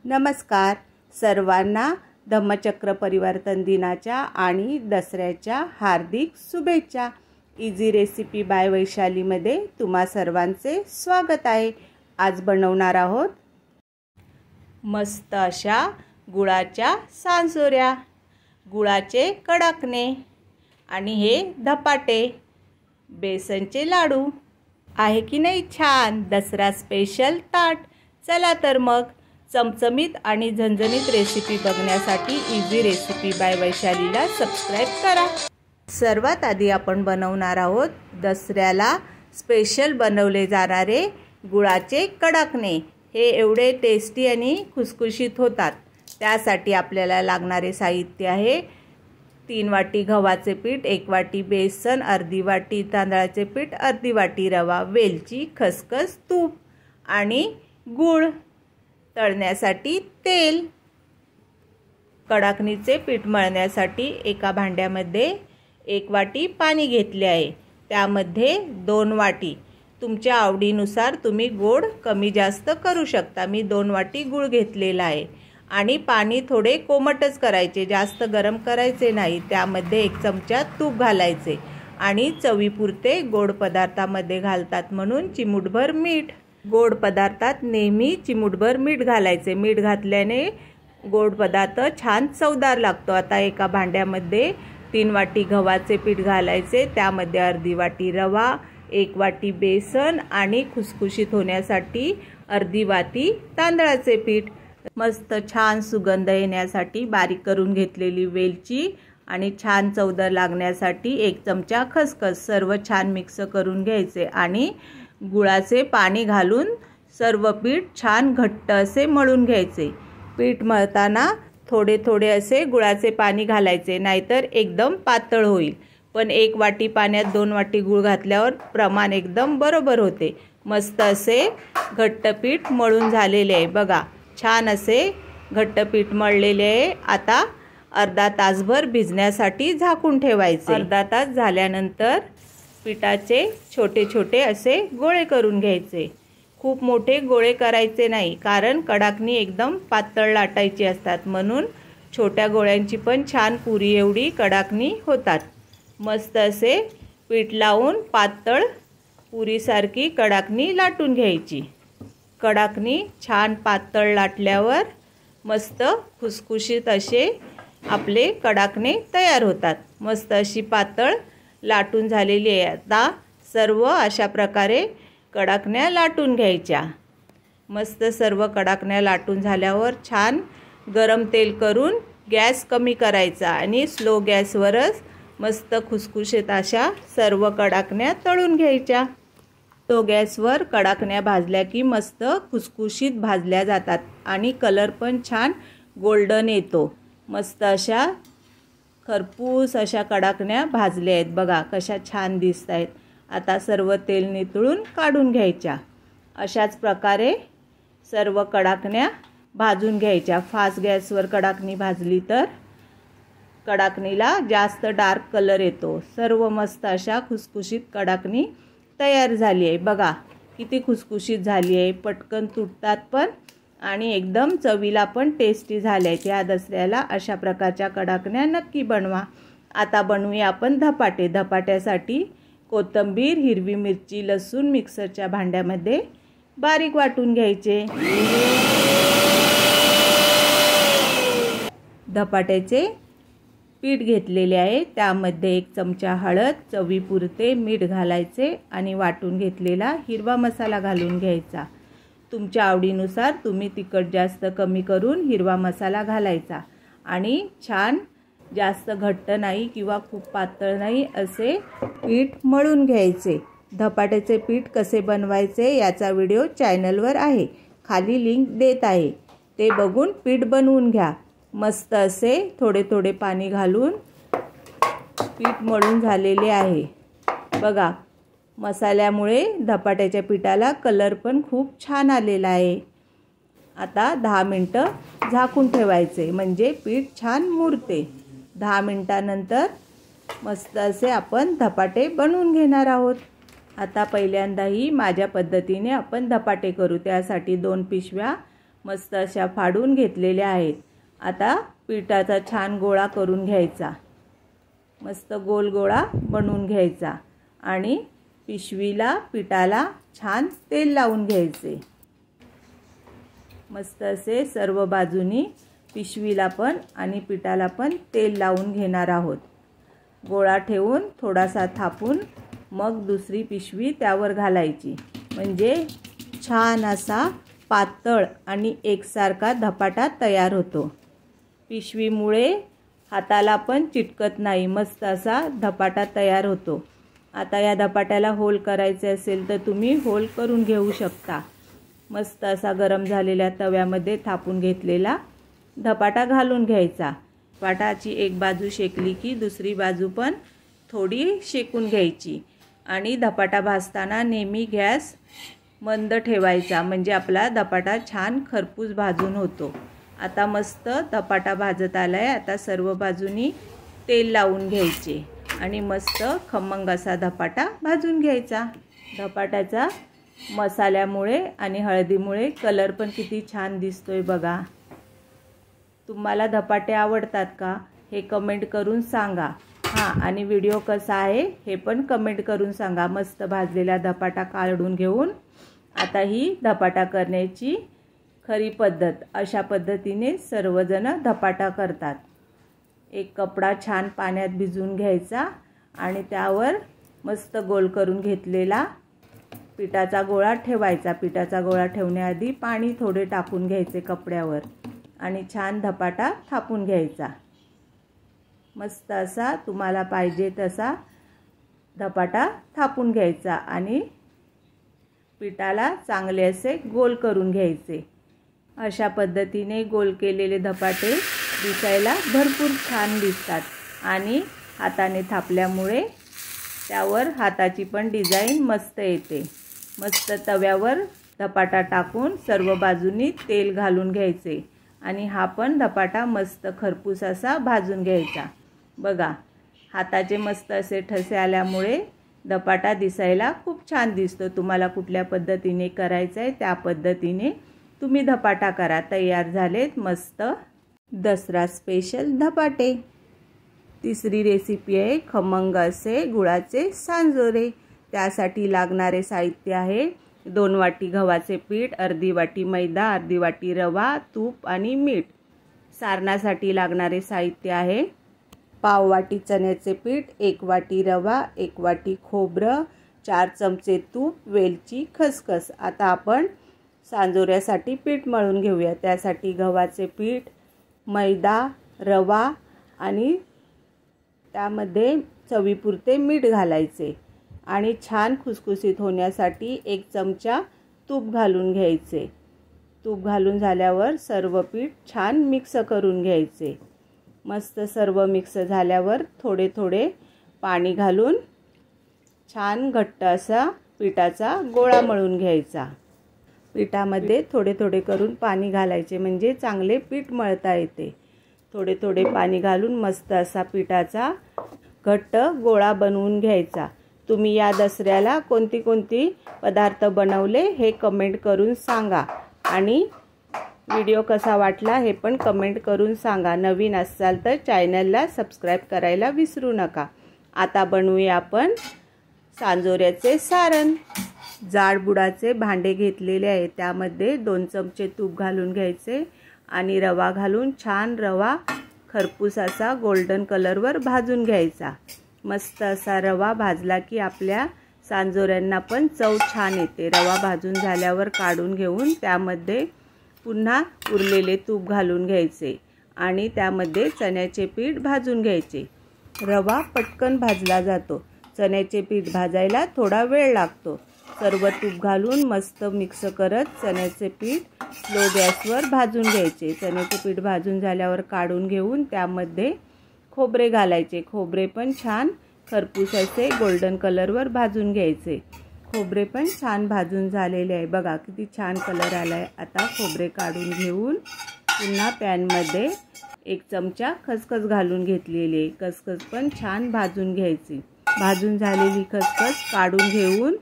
नमस्कार सर्वांना धम्मचक्र परिवर्तन दिनाच्या आणि दसऱ्याच्या हार्दिक शुभेच्छा। इझी रेसिपी बाय वैशालीमध्ये तुम्हा सर्वांचे स्वागत आहे। आज बनवणार आहोत मस्त अशा गुळाच्या सांजोऱ्या, गुळाचे कडाकणे आणि हे धपाटे, बेसनचे लाडू आहे की नाही छान दसरा स्पेशल ताट। चला तर मग चमचमीत आणि झणझणीत रेसिपी बघण्यासाठी इझी रेसिपी बाय वैशालीला सबस्क्राइब करा। सर्वात आधी आपण बनवणार आहोत दसऱ्याला स्पेशल बनवले जाणारे गुळाचे कडाकणे। हे एवढे टेस्टी आणि खुसखुशीत होतात। त्यासाठी आपल्याला लागणारे साहित्य आहे 3 वाटी गव्हाचे पीठ, 1 वाटी बेसन, अर्धी वाटी तांदळाचे पीठ, अर्धी वाटी रवा, वेलची, खसखस, तूप आणि गूळ, तळण्यासाठी तेल। कडाकणीचे पीठ मळण्यासाठी एका भांड्यामध्ये 1 वाटी पाणी घेतले आहे। त्यामध्ये 2 वाटी, तुमच्या आवडीनुसार तुम्ही गोड कमी जास्त करू शकता। मी 2 वाटी गूळ घेतलेला आहे आणि पाणी थोडे कोमटच करायचे, जास्त गरम करायचे नाही। त्यामध्ये 1 चमचा तूप घालायचे आणि चवीपुरते गोड पदार्थामध्ये घालतात म्हणून चिमूटभर मीठ। गोड पदार्थात नेहमी चिमूटभर मीठ घालायचे। मीठ घातल्याने गोड पदार्थ छान चवदार लागतो। आता एका भांड्यामध्ये 3 वाटी गव्हाचे पीठ घालायचे, त्यामध्ये अर्धी वाटी रवा, 1 वाटी बेसन आणि खुसखुशीत होण्यासाठी अर्धी वाटी तांदळाचे पीठ। मस्त छान सुगंध येण्यासाठी बारीक करून घेतलेली वेलची आणि छान चवदार लागण्यासाठी 1 चमचा खसखस, सर्व छान मिक्स करून घ्यायचे आणि गुळाचे पाणी घालून सर्व पीठ छान घट्ट असे मळून घ्यायचे। पीठ मळताना थोडे थोडे असे गुळाचे पाणी घालायचे, नाहीतर एकदम पातळ होईल। पण 1 वाटी पाण्यात 2 वाटी गूळ घातल्यावर प्रमाण एकदम बरोबर होते। मस्त असे घट्ट पीठ मळून झालेले आहे बघा, छान असे घट्ट पीठ मळलेले आहे। आता अर्धा तासभर भिजण्यासाठी झाकून ठेवायचे। अर्धा तास झाल्यानंतर पिठाचे छोटे छोटे असे गोळे करून घ्यायचे। खूप मोठे गोळे करायचे नाही, कारण कडाकणी एकदम पातळ लाटायची असतात, म्हणून छोट्या गोळ्यांची पण छान पुरी एवढी कडाकणी होतात। मस्त असे पीठ लावून पातळ पुरीसारखी कडाकणी लाटून घ्यायची। कडाकणी छान पातळ लाटल्यावर मस्त खुसखुशीत असे आपले कडाकणे तयार होतात। मस्त अशी पातळ लाटून झालेली आहे। आता सर्व अशा प्रकारे कडाकण्या लाटून घ्यायच्या। मस्त सर्व कडाकण्या लाटून झाल्यावर छान गरम तेल करून गॅस कमी करायचा आणि स्लो गॅसवरच मस्त खुसखुशीत अशा सर्व कडाकण्या तळून घ्यायच्या। स्लो गॅसवर कडाकण्या भाजल्या की मस्त खुसखुशीत भाजल्या जातात आणि कलर पण छान गोल्डन येतो। मस्त अशा खरपूस अशा कडाकण्या भाजल्या आहेत बघा, कशा छान दिसत आहेत। आता सर्व तेल नितळून काढून घ्यायच्या। अशाच प्रकारे सर्व कडाकण्या भाजून घ्यायच्या। फास्ट गॅसवर कडाकणी भाजली तर कडाकणीला जास्त डार्क कलर येतो। सर्व मस्त अशा खुसखुशीत कडाकणी तयार झाली आहे बघा, किती खुसखुशीत झाली आहे। पटकन तुटतात पण आणि एकदम चवीला पण टेस्टी झाल्या आहेत। या दसऱ्याला अशा प्रकारच्या कडाकण्या नक्की बनवा। आता बनवूया आपण धपाटे। धपाट्यासाठी कोथिंबीर, हिरवी मिरची, लसूण मिक्सरच्या भांड्यामध्ये बारीक वाटून घ्यायचे। धपाट्याचे पीठ घेतलेले आहे, त्यामध्ये 1 चमचा हळद, चवीपुरते मीठ घालायचे आणि वाटून घेतलेला हिरवा मसाला घालून घ्यायचा। तुमच्या आवडीनुसार तुम्ही तिखट जास्त कमी करून हिरवा मसाला घालायचा आणि छान जास्त घट्ट नाही किंवा खूप पातळ नाही असे पीठ मळून घ्यायचे। धपाट्याचे पीठ कसे बनवायचे याचा व्हिडिओ चॅनलवर आहे, खाली लिंक देत आहे, ते बघून पीठ बनवून घ्या। मस्त असे थोडे थोडे पाणी घालून पीठ मळून झालेले आहे बघा। मसाल्यामुळे धपाट्याच्या पिठाला कलर पण खूप छान आलेला आहे। आता 10 मिनिटं झाकून ठेवायचे, म्हणजे पीठ छान मुरते। 10 मिनिटानंतर मस्त असे आपण धपाटे बनवून घेणार आहोत। आता पहिल्यांदाही माझ्या पद्धतीने आपण धपाटे करू। त्यासाठी 2 पिशव्या मस्त अशा फाडून घेतलेल्या आहेत। आता पिठाचा छान गोळा करून घ्यायचा, मस्त गोल गोळा बनवून घ्यायचा आणि पिशवीला पिठाला छान तेल लावून घ्यायचे। मस्त असे सर्व बाजूनी पिशवीला पण आणि पिठाला पण तेल लावून घेणार आहोत। गोळा ठेवून थोडासा थापून मग दुसरी पिशवी त्यावर घालायची, म्हणजे छान असा पातळ आणि एकसारखा धपाटा तयार होतो। पिशवीमुळे हाताला पण चिटकत नाही, मस्त असा धपाटा तयार होतो। आता या धपाट्याला होल करायचे असेल तर तुम्ही होल करून घेऊ शकता। मस्त असा गरम झालेल्या तव्यामध्ये थापून घेतलेला धपाटा घालून घ्यायचा। धपाटाची एक बाजू शेकली की दुसरी बाजू पण थोडी शेकून घ्यायची आणि धपाटा भाजताना नेहमी गॅस मंद ठेवायचा, म्हणजे आपला धपाटा छान खरपूस भाजून होतो। आता मस्त धपाटा भाजत आलाय। आता सर्व बाजूनी तेल लावून घ्यायचे आणि मस्त खमंग असा धपाटा भाजून घ्यायचा। धपाट्याचा मसाल्यामुळे आणि हळदीमुळे कलर पण किती छान दिसतोय बघा। तुम्हाला धपाटे आवडतात का हे कमेंट करून सांगा। हां, आणि व्हिडिओ कसा आहे हे पण कमेंट करून सांगा। मस्त भाजलेला धपाटा काढून घेऊन आता ही धपाटा करण्याची खरी पद्धत, अशा पद्धतीने सर्वजण धपाटा करतात। एक कपडा छान पाण्यात भिजवून घ्यायचा आणि त्यावर मस्त गोल करून घेतलेला पिठाचा गोळा ठेवायचा। पिठाचा गोळा ठेवण्याआधी पाणी थोडे टाकून घ्यायचे कपड्यावर आणि छान धपाटा थापून घ्यायचा। मस्त असा तुम्हाला पाहिजे तसा धपाटा थापून घ्यायचा आणि पिठाला चांगले असे गोल करून घ्यायचे। अशा पद्धतीने गोल केलेले धपाटे दिसायला भरपूर छान दिसतात आणि हाताने थापल्यामुळे त्यावर हाताची पण डिझाइन मस्त येते। मस्त तव्यावर धपाटा टाकून सर्व बाजूनी तेल घालून घ्यायचे आणि हा पण धपाटा मस्त खरपूस असा भाजून घ्यायचा। बघा, हाताचे मस्त असे ठसे आल्यामुळे धपाटा दिसायला खूप छान दिसतो। तुम्हाला कुठल्या पद्धतीने करायचं आहे त्या पद्धतीने तुम्ही धपाटा करा। तयार झालेत मस्त दसरा स्पेशल धपाटे। तिसरी रेसिपी आहे खमंग असे गुळाचे सांजोरे। त्यासाठी लागणारे साहित्य आहे 2 वाटी गव्हाचे पीठ, अर्धी वाटी मैदा, अर्धी वाटी रवा, तूप आणि मीठ। सारणासाठी लागणारे साहित्य आहे पाव वाटी चण्याचे पीठ, 1 वाटी रवा, 1 वाटी खोबरं, 4 चमचे तूप, वेलची, खसखस। आता आपण सांजोऱ्यासाठी पीठ मळून घेऊया। त्यासाठी गव्हाचे पीठ, मैदा, रवा आणि त्यामध्ये चवीपुरते मीठ घालायचे आणि छान खुसखुशीत होण्यासाठी 1 चमचा तूप घालून घ्यायचे। तूप घालून झाल्यावर सर्व पीठ छान मिक्स करून घ्यायचे। मस्त सर्व मिक्स झाल्यावर थोडे थोडे पाणी घालून छान घट्ट असा पिठाचा गोळा मळून घ्यायचा। पिठामध्ये थोडे थोडे करून पाणी घालायचे, म्हणजे चांगले पीठ मळता येते। थोडे थोडे पाणी घालून मस्त असा पिठाचा घट्ट गोळा बनवून घ्यायचा। तुम्ही या दसऱ्याला कोणती कोणती पदार्थ बनवले हे कमेंट करून सांगा आणि व्हिडिओ कसा वाटला हे पण कमेंट करून सांगा। नवीन असाल तर चॅनलला सबस्क्राइब करायला विसरू नका। आता बनवूया आपण सांजोऱ्याचे सारण। जाड बुडाचे भांडे घेतलेले आहे, त्यामध्ये 2 चमचे तूप घालून घ्यायचे आणि रवा घालून छान रवा खरपूस असा गोल्डन कलरवर भाजून घ्यायचा। मस्त असा रवा भाजला की आपल्या सांजोऱ्यांना पण चव छान येते। रवा भाजून झाल्यावर काढून घेऊन त्यामध्ये पुन्हा उरलेले तूप घालून घ्यायचे आणि त्यामध्ये चण्याचे पीठ भाजून घ्यायचे। रवा पटकन भाजला जातो, चण्याचे पीठ भाजायला थोडा वेळ लागतो। सर्व तूप घालून मस्त मिक्स करत चण्याचे पीठ स्लो गॅसवर भाजून घ्यायचे। चण्याचे पीठ भाजून झाल्यावर काढून घेऊन त्यामध्ये खोबरे घालायचे। खोबरे पण छान खरपूस असे गोल्डन कलरवर भाजून घ्यायचे। खोबरे पण छान भाजून झालेले आहे, बघा किती छान कलर आलाय। आता खोबरे काढून घेऊन पुन्हा पॅनमध्ये 1 चमचा खसखस घालून घेतलेली आहे। खसखस पण छान भाजून घ्यायची। भाजून झालेली खसखस काढून घेऊन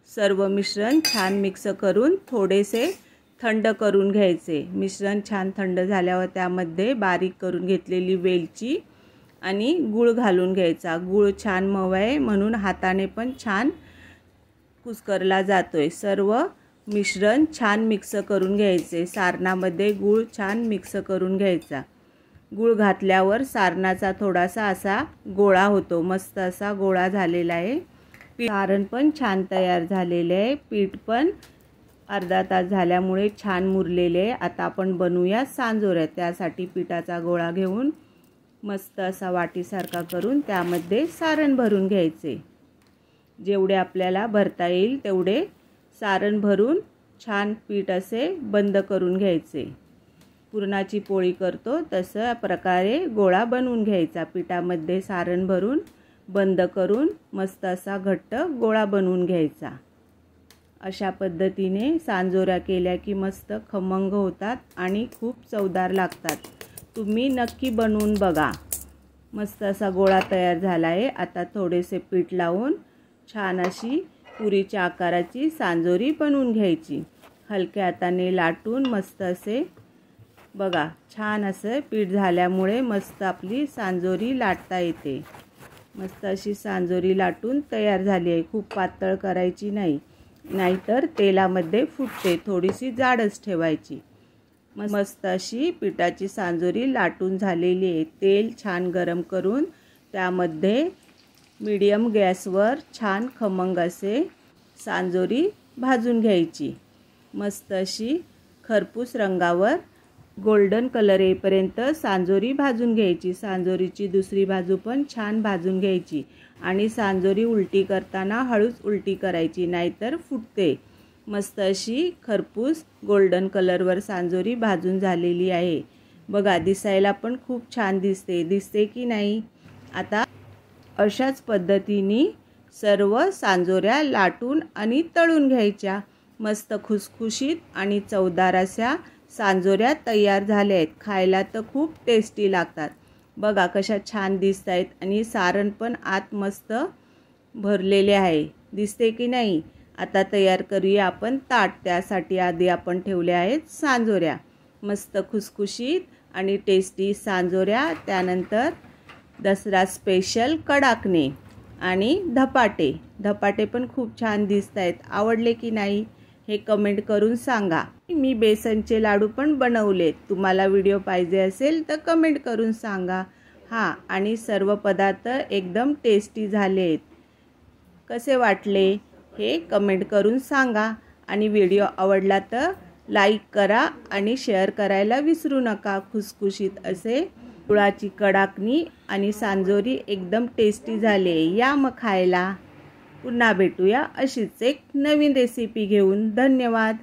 सर्व मिश्रण छान मिक्स करून थोडेसे थंड करून घ्यायचे। मिश्रण छान थंड झाल्यावर त्यामध्ये बारीक करून घेतलेली वेलची आणि गूळ घालून घ्यायचा। गूळ छान मऊ आहे म्हणून हाताने पण छान कुस्करला जातोय। सर्व मिश्रण छान मिक्स करून घ्यायचे। सारणामध्ये गूळ छान मिक्स करून घ्यायचा। गूळ घातल्यावर सारणाचा थोडासा असा गोळा होतो। मस्त असा गोळा झालेला आहे। सारण पण छान तयार झालेले आहे। पीठ पण अर्धा तास झाल्यामुळे छान मुरलेले आहे। आता आपण बनवूया सांजोऱ्या। त्यासाठी पिठाचा गोळा घेऊन मस्त असा वाटीसारखा करून त्यामध्ये सारण भरून घ्यायचे। जेवढे आपल्याला भरता येईल तेवढे सारण भरून छान पीठ असे बंद करून घ्यायचे। पुरणाची पोळी करतो तसं प्रकारे गोळा बनवून घ्यायचा। पिठामध्ये सारण भरून बंद करून मस्त असा घट्ट गोळा बनवून घ्यायचा। अशा पद्धतीने सांजोऱ्या केल्या की मस्त खमंग होतात आणि खूप चवदार लागतात। तुम्ही नक्की बनवून बघा। मस्त असा गोळा तयार झाला आहे। आता थोडेसे पीठ लावून छान अशी पुरीच्या आकाराची सांजोरी बनवून घ्यायची। हलक्या हाताने लाटून मस्त असे बघा छान असं पीठ झाल्यामुळे मस्त आपली सांजोरी लाटता येते। मस्त अशी सांजोरी लाटून तयार झाली आहे। खूप पातळ करायची नाही, नाहीतर तेलामध्ये फुटते। थोडीशी जाडच ठेवायची। मस्त अशी पिठाची सांजोरी लाटून झालेली आहे। तेल छान गरम करून त्यामध्ये मीडियम गॅसवर छान खमंग असे सांजोरी भाजून घ्यायची। मस्त अशी खरपूस रंगावर गोल्डन कलर येईपर्यंत सांजोरी भाजून घ्यायची। सांजोरीची दुसरी बाजू पण छान भाजून घ्यायची आणि सांजोरी उलटी करताना हळूच उलटी करायची, नाहीतर फुटते। मस्त अशी खरपूस गोल्डन कलरवर सांजोरी भाजून झालेली आहे। बघा दिसायला पण खूप छान दिसते की नाही। आता अशाच पद्धतीने सर्व सांजोऱ्या लाटून आणि तळून घ्यायच्या। मस्त खुसखुशीत आणि चवदार अशा सांजोऱ्या तयार झाल्या आहेत। खायला तर खूप टेस्टी लागतात। बघा कशा छान दिसत आहेत आणि सारण पण आत मस्त भरलेले आहे, दिसते की नाही। आता तयार करूया आपण ताट। त्यासाठी आधी आपण ठेवल्या आहेत सांजोऱ्या। मस्त खुसखुशीत आणि टेस्टी सांजोऱ्या, त्यानंतर दसरा स्पेशल कडाकणे आणि धपाटे पण खूप छान दिसत आहेत। आवडले की नाही हे कमेंट करून सांगा। मी बेसनचे लाडू पण बनवलेत। तुम्हाला व्हिडिओ पाहिजे असेल तर कमेंट करून सांगा। हां, आणि सर्व पदार्थ एकदम टेस्टी झालेत। कसे वाटले हे कमेंट करून सांगा आणि व्हिडिओ आवडला तर लाईक करा आणि शेअर करायला विसरू नका। खुसखुशीत असे गुळाची कडाकणी आणि सांजोरी एकदम टेस्टी झाले। या मग खायला। पुन्हा भेटूया अशीच एक नवीन रेसिपी घेऊन। धन्यवाद।